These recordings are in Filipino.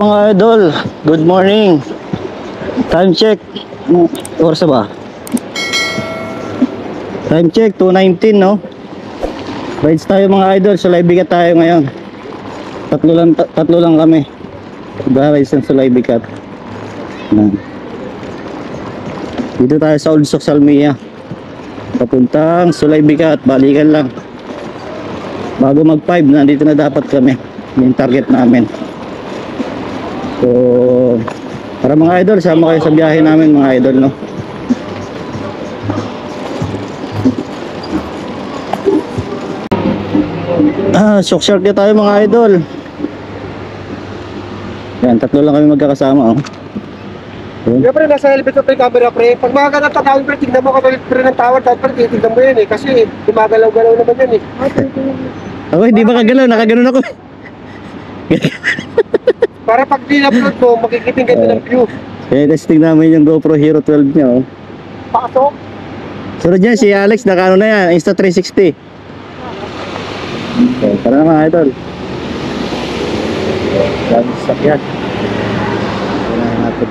Mga idol, good morning. Time check. Oras ba? Time check 2:19, no? Rides tayo mga idol, Sulay Bigat tayo ngayon. Tatlo lang kami. Rides ng Sulay Bigat. Dito tayo sa Old Sok Salmia. Papuntang Sulay Bigat, balikan lang. Bago mag 5, nandito na dapat kami. Yung target namin. So, para mga idol, sama kayo sa biyahe namin mga idol, no? Shock shark na tayo mga idol. Yan, tatlo lang kami magkakasama, oh. Kaya pre, nasa helmet mo pre, camera pre. Pag mga ganap tatawin pre, tignan mo kapag pre ng tawad, dapat pre, tignan mo yan eh. Kasi gumagalaw-galaw naman yan eh. Ako, hindi ba kagalaw? Nakaganoon ako. Para pag din-upload mo, makikiting ganda ng view. Kaya testing namin yung GoPro Hero 12 niya, oh. Pasok. Sunod yan, si Alex, naka ano na yan, Insta360. Okay, tara na mga idol. Dami sasakyan. Unahin natin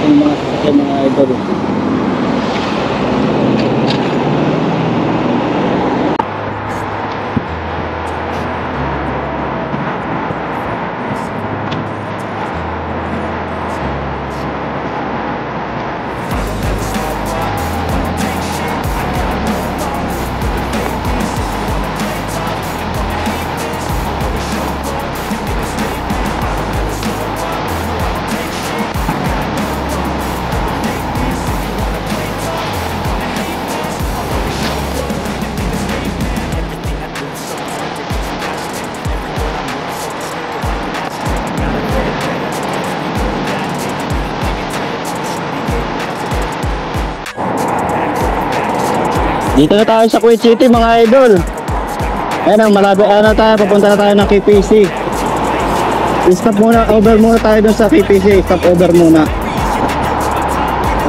yung mga sasakyan mga idol. Dito na tayo sa Kuwait City mga idol. Ayan ang malapit na tayo, papunta na tayo ng KPC. Stop muna, over muna tayo dun sa KPC. Stop over muna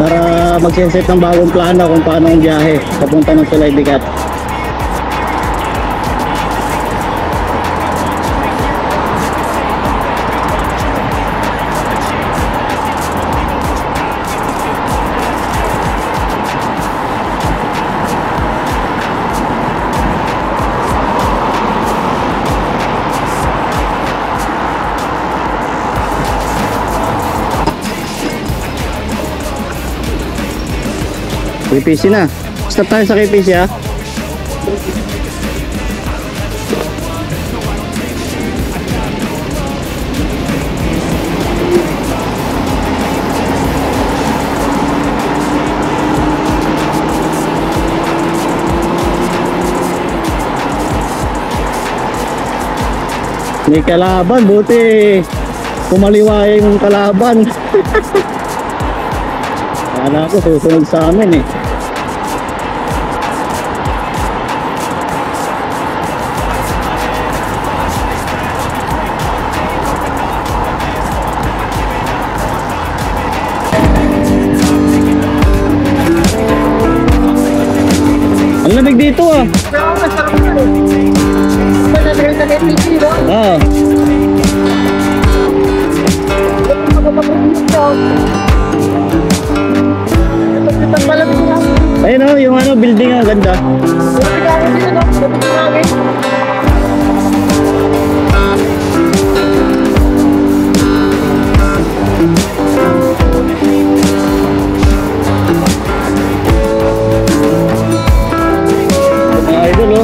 para mag-set ng bagong plano kung paano ang biyahe papunta ng Sulay Bigat. KPC na. Stop tayo sa KPC, ha. May kalaban, buti kumaliwa yung kalaban. Kala ko susunod sa amin eh. Ang lamig dito ah. Oo. Ayun o, yung ano, building ang ganda. Mga idol o.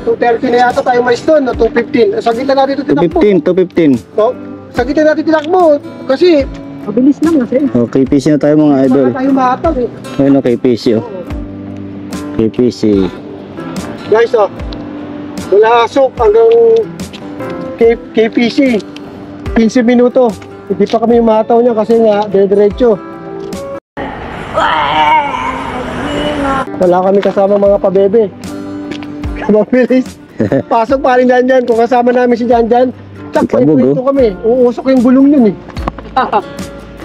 2:30 na yata tayo mais doon, no? 2:15. Sa gitna natin ito tinakbo. 215. No? Sa gitna natin tinakbo. Kasi, mabilis lang kasi. Oh, KPC na tayo mga idol. Baka tayo mahatag eh. Ayun o, KPC oh. KPC. Guys, mula Asok hanggang KPC, 15 minuto. Hindi pa kami umataw niya kasi nga, diretso. Wala kami kasama mga pabebe. Mabilis. Pasok pa rin dyan. Kung kasama namin si Janjan, tak, Kabog, ito kami. Uusok yung gulong yun eh.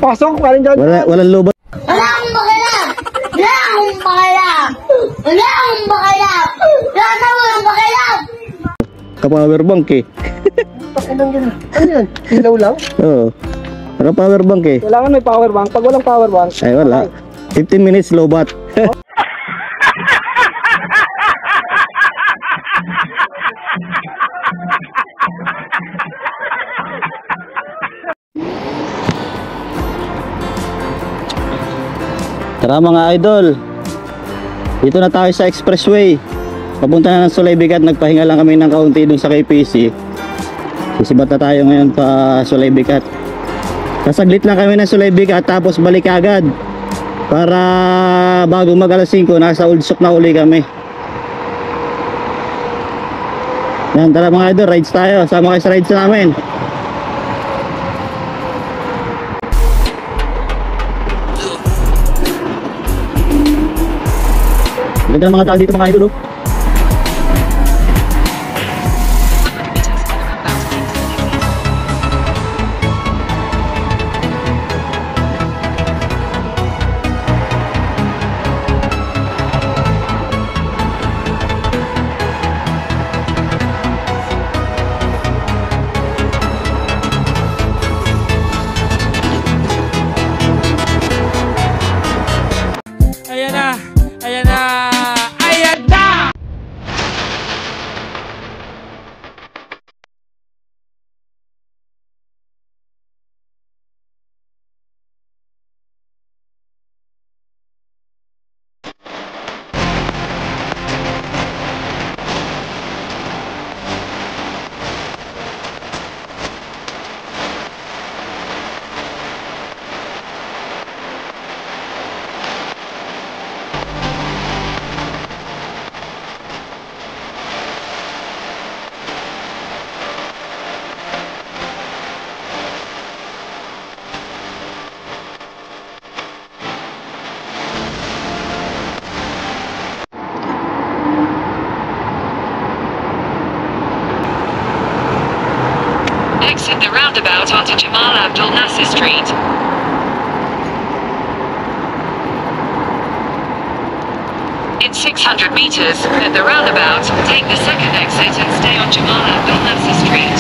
Pasok pa rin dyan. Walang lubat. Wala akong pakialam! Wala akong pakialam! Wala akong pakialam! Wala akong pakialam! Ka-powerbank eh. Pakinang yun. Ano yan? Ilaw lang? Oo. Naka-powerbank eh. Kailangan may power bank. Pag walang power bank, Ay wala. 15 minutes lobat. Tara mga idol. Dito na tayo sa expressway. Papunta na ng Sulaybigat. Nagpahinga lang kami ng kaunti dun sa KPC. Sisibat na tayo ngayon pa Sulaybigat. Sasaglit lang kami ng Sulaybigat tapos balik agad. Para bago mag alas 5 nasa Ulsok na uli kami. Yan, tara mga idol, rides tayo. Sama kayo sa rides namin. Ganda ng mga tao dito mga idol oh. Ayan na! Ayan na! Ayan na! Exit the roundabout onto Jamal Abdul Nasser Street. In 600 meters, at the roundabout, take the second exit and stay on Jamal Abdul Nasser Street.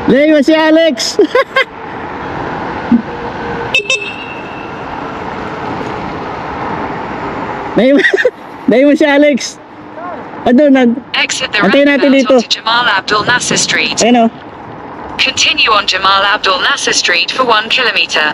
Leo si Alex. Leo si Alex. Ano nan? Exit the Antayin natin dito. roundabout onto Jamal Abdul Nasser Street. Ayun oh. Continue on Jamal Abdul Nasser Street for 1 kilometer.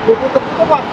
Luputok ko ba?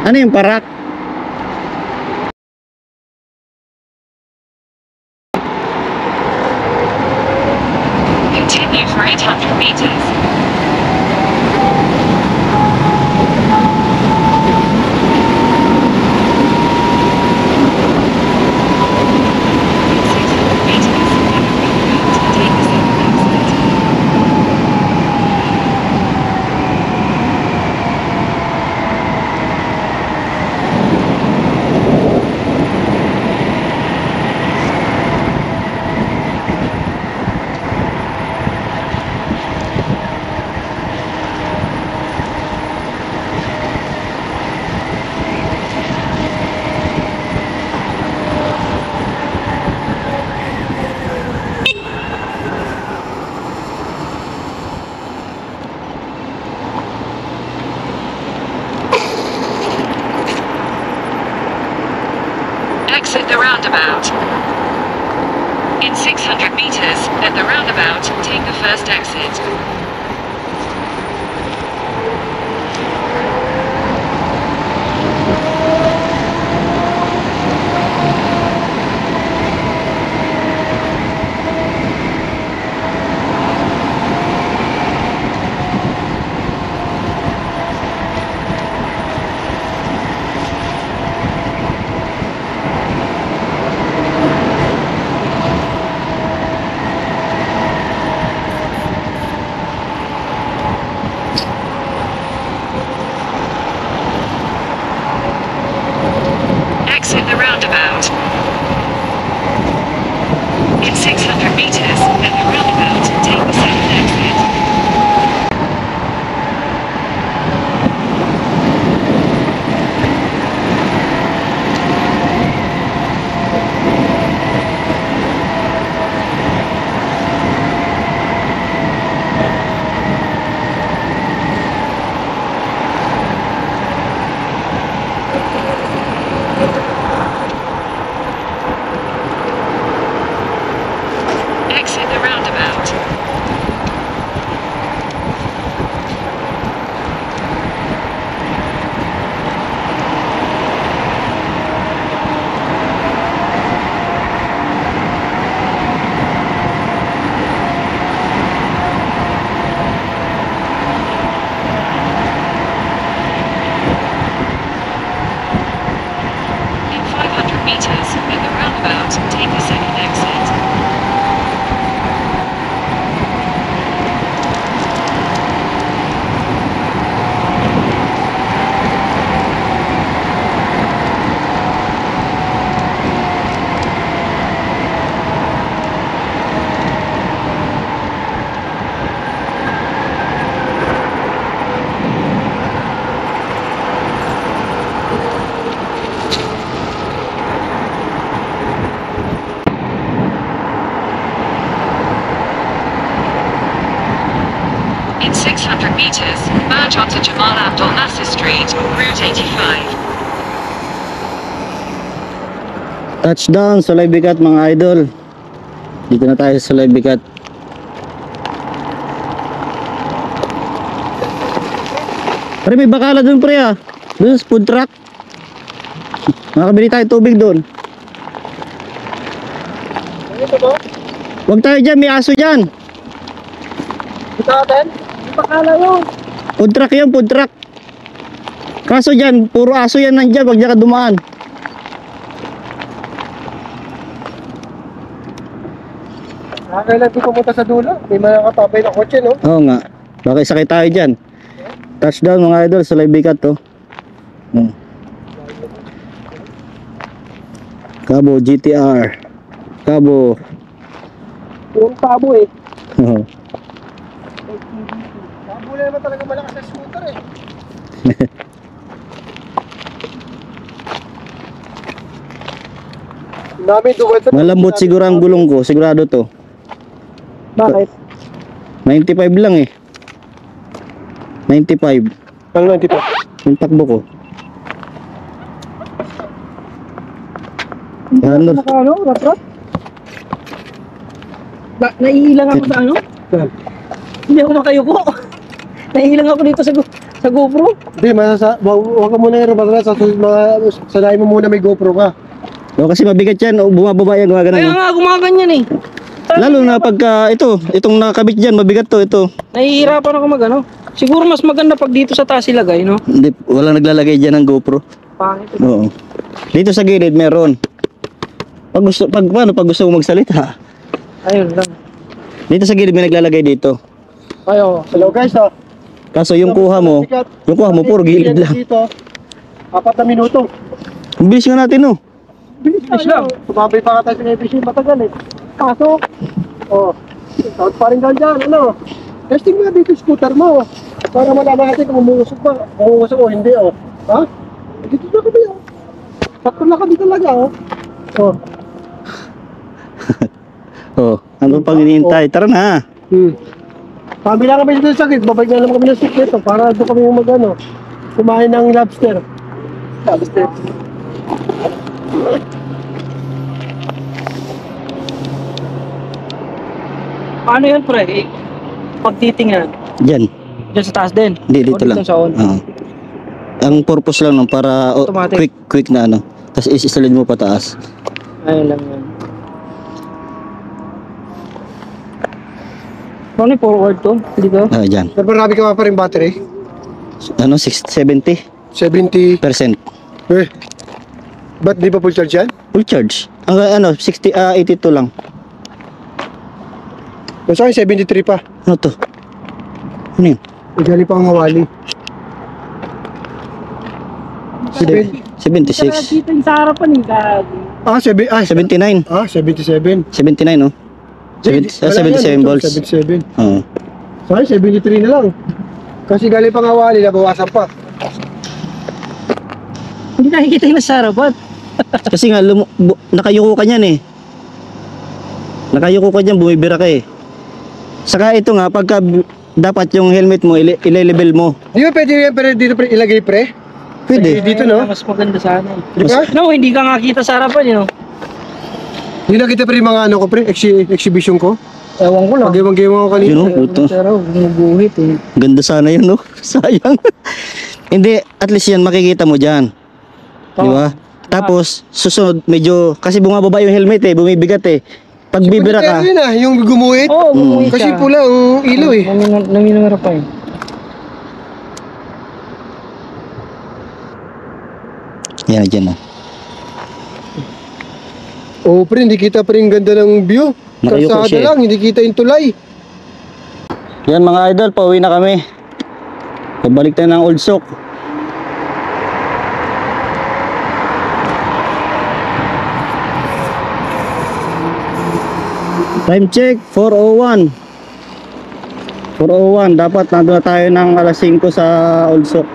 Ano yung parak? Continue for 800 meters. Exit the roundabout. In 600 meters, at the roundabout, take the first exit. Exit the roundabout. In 600 meters, at the roundabout, take the second exit. Exit the roundabout. In 500 meters, at the roundabout, take the second exit. In 600 meters, merge onto Jamal Abdul Nasser Street, Route 85. Touchdown, Sulay Bicat mga idol. Dito na tayo sa Sulay Bicat. Pre, may bakala dun pre ah. Dun sa food truck. Makakabili tayo tubig dun. Ito ba? Huwag tayo dyan, may aso dyan. Ito natin? Yung pakala yun. Food truck yan, food truck. Kaso dyan, puro aso yan nandyan. Huwag dyan ka dumaan. Kailan di pumunta sa dulo? May mga katabay na kotse, no? Oo nga. Baka isakay tayo dyan. Touchdown mga idol, Sulay Bicat to. Cabo GTR. Cabo. Yung tabo eh. Oo. Tabo na naman talaga malakas sa scooter eh. Namin duwan sa... Malambot siguro ang gulong ko, sigurado to. Bakit? 95 lang eh. 95. Ang 92. Yung takbo ko. Ano? Ano? Rat-rat? Naiilang ako sa ano? Hindi ako makayuko. Naiilang ako dito sa Sa GoPro? Hindi, huwag ka muna yung sa sanayin mo muna may GoPro ka. O, kasi mabigat yan, o, bumababa yan, Kaya gumagano. nga, gumaganyan eh. Lalo na pagka, itong nakabit dyan, mabigat to, ito. Nahihirapan ako mag-ano. Siguro mas maganda pag dito sa taas ilagay, no? Hindi, walang naglalagay dyan ng GoPro. Pangit. Oo. Dito sa gilid, meron. Pag gusto mo magsalita, Ayun lang. dito sa gilid may naglalagay dito. Ayo. Hello guys, oh. Kaso yung kuha mo, puro gilid lang. Dito, 4 na minuto. Bilis nga natin, no? Bilis lang. Sumabay pa ka tayo sa ABC, matagal eh. Pasok. Oh, out pa rin ka dyan, ano? Testing nga dito yung scooter mo. Para malaman natin kung umusok ba. Umusok o hindi, oh. Ha? Dito na kami, oh. Sakto na kami talaga, oh. Oh. Oh, ano pang hinihintay? Tara na. Kami lang kami dito sa sakit. Babalik na lang kami ng sakit, oh. Para doon kami yung mag-ano. Kumain ng lobster. Lobster. Paano yun, pre? Pagtitingnan. Diyan. Diyan sa taas din. Hindi, dito O, lang. Sa on. Oo. Ang purpose lang nun, para Automatic. quick na ano. Tapos isisalid mo pataas. Ayun lang yan. Ano yung forward to? Dito? Ah, dyan. Pero marami ka pa rin battery. Ano, 70%. 70. Eh. Ba't di pa full charge yan? Full charge. Ang ano, 82 lang. Sa akin, 73 pa. Ano to? Ano yun? Galing pa ang hawali. 76. Dito yung sa harapan yung gagi. 79. 77. 79, no? 77 volts. 77. Oo. Sa akin, 73 na lang. Kasi galing pang hawali, nabawasan pa. Hindi nakikita yung nasa harapan. Kasi nga, nakayuko ka niyan eh. Nakayuko ka niyan, bumibira ka eh. Saka ito nga, pagka dapat yung helmet mo, ile-level mo. Di ba pwede yan, pero dito pre, ilagay pre? Pwede. Dito, no? Mas maganda sana. Di ba? No, hindi ka nga kita sa harapan yun. Hindi na kita pre yung mga ano ko pre, exhibition ko. Ewan ko lang. Pag-iwang-giwang ako kanina. Yun, oh, puto. Pero bumubuhit eh. Ganda sana yun, no? Sayang. Hindi, at least yan makikita mo dyan. Di ba? Tapos, susunod, medyo, kasi bumababa yung helmet eh, bumibigat eh. Pag bibira ka, Yun ah, yung gumuhit. Oo, bumubuhit Kasi siya. pula ang ilaw eh. Naminamara pa eh. yan, dyan na. Oo pre, hindi kita pre yung ganda ng view. Nakayuko Kalsada siya eh. lang, hindi kita yung tulay. Yan mga idol, pauwi na kami. Pabalik tayo ng Old Sock. Time check, 4:01. 4:01, dapat nandun na tayo ng alas 5 sa Old Sock.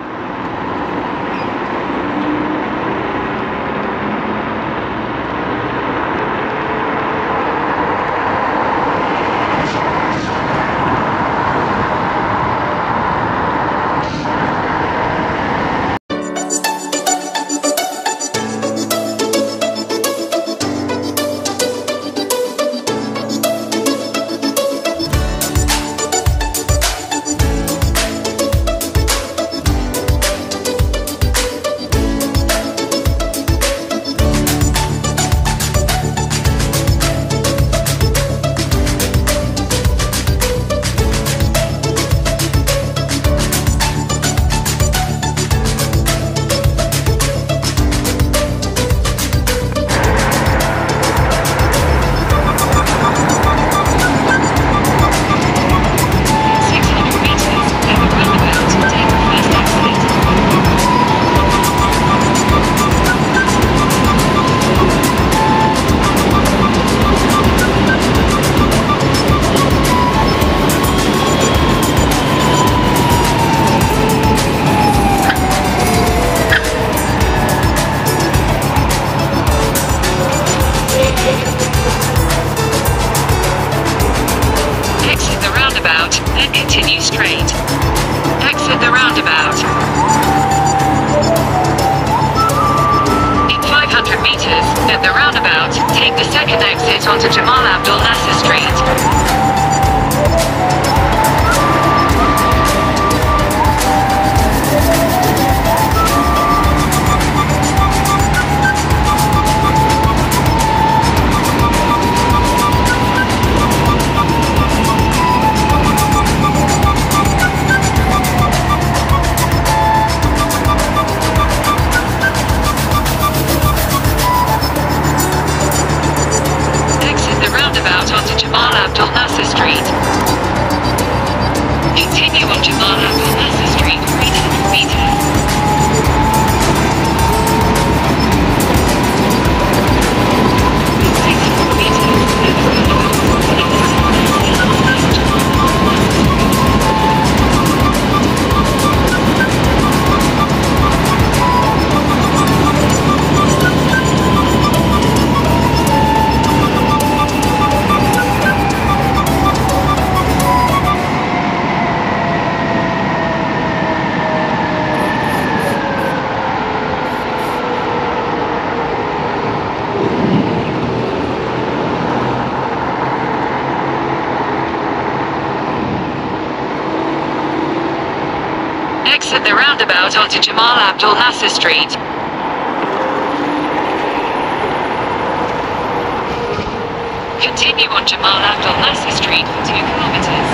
Street. Continue on Jamal Abdul Nasser Street, 300 meters. In 600 meters, turn around about, take the second exit on Jamal Abdul Nasser Street. Exit the roundabout onto Jamal Abdul Nasser Street. Continue on Jamal Abdul Nasser Street for 2 kilometers.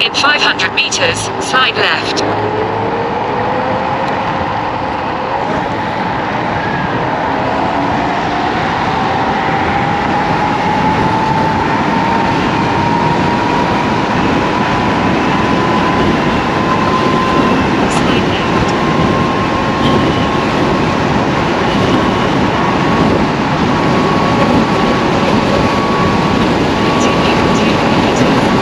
In 500 meters, slide left. Slide left. Continue 2 kilometers.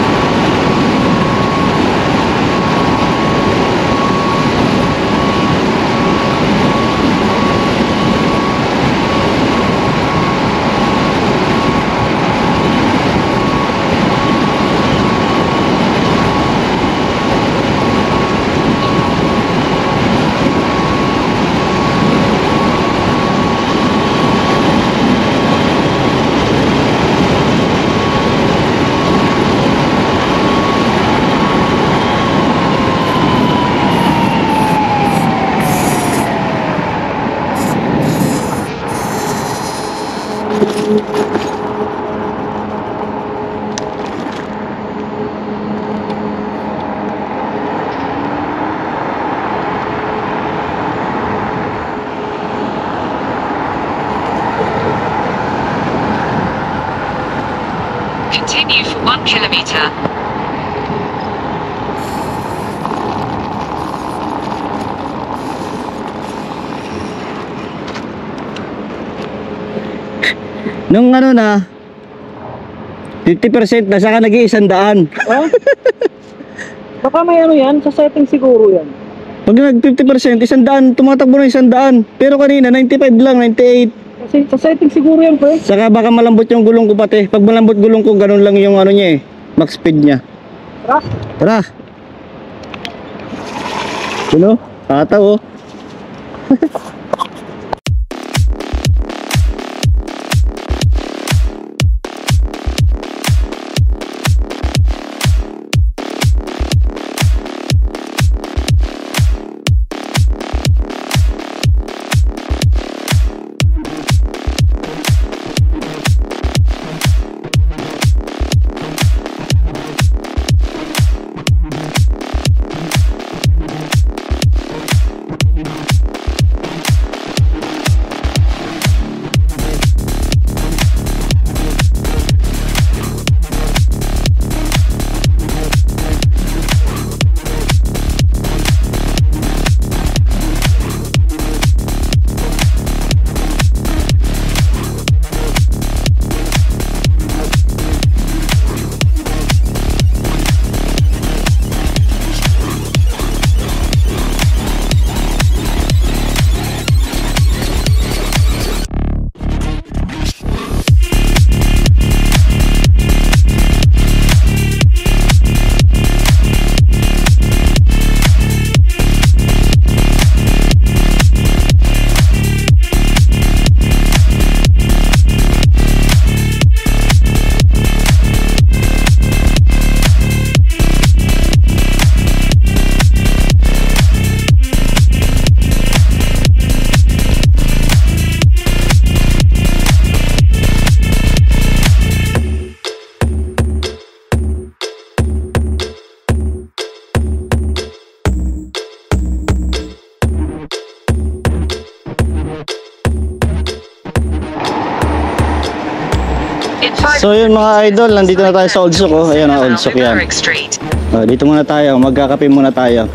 Continue for 1 kilometer. Nung ano na, 50% na saka nag-100. Ah? Baka may ano yan, sa setting siguro yan. Pag nag 50%, 100, tumatakbo na 100. Pero kanina, 95 lang, 98. Kasi sa setting siguro yan, pre. Saka baka malambot yung gulong ko pati. Pag malambot gulong ko, ganun lang yung ano niya eh. Max speed niya. Tara. Tara! Sino? Tataw oh. So yun mga idol, nandito na tayo sa Old Souk, oh. Ayan ang Old Souk yan. Mubarak Street. Dito muna tayo, magkakape muna tayo.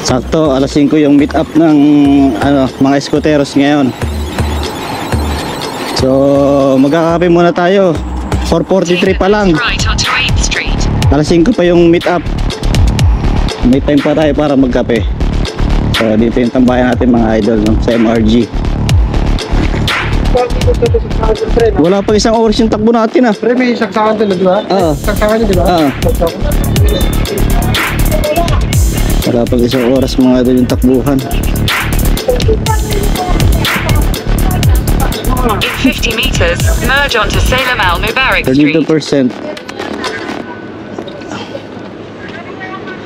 Sakto, alas 5 yung meet up ng mga eskuteros ngayon. So magkakape muna tayo. 4:43 pa lang. Right onto 8th Street. Alas 5 pa yung meet up. May time pa tayo para magkape. So dito yung tambayan natin mga idol, no? Sa MRG. Wala pa isang oras yung takbo natin ah. Pre, may saksakan doon, di ba? Oo. Saksakan yun, di ba? Oo. Wala pa isang oras mga idol yung takbuhan. In 50 meters, merge onto Salem Al Mubarak Street. 32%.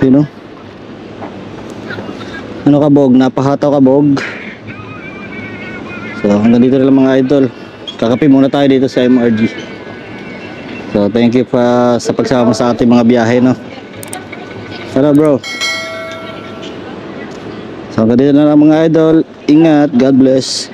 You know? Ano ka Bog? Napahataw ka Bog? So hanggang dito na lang mga idol. Kakape muna tayo dito sa MRG. So thank you pa sa pagsama sa ating mga biyahe, no? Hello bro. So hanggang dito na lang mga idol. Ingat. God bless.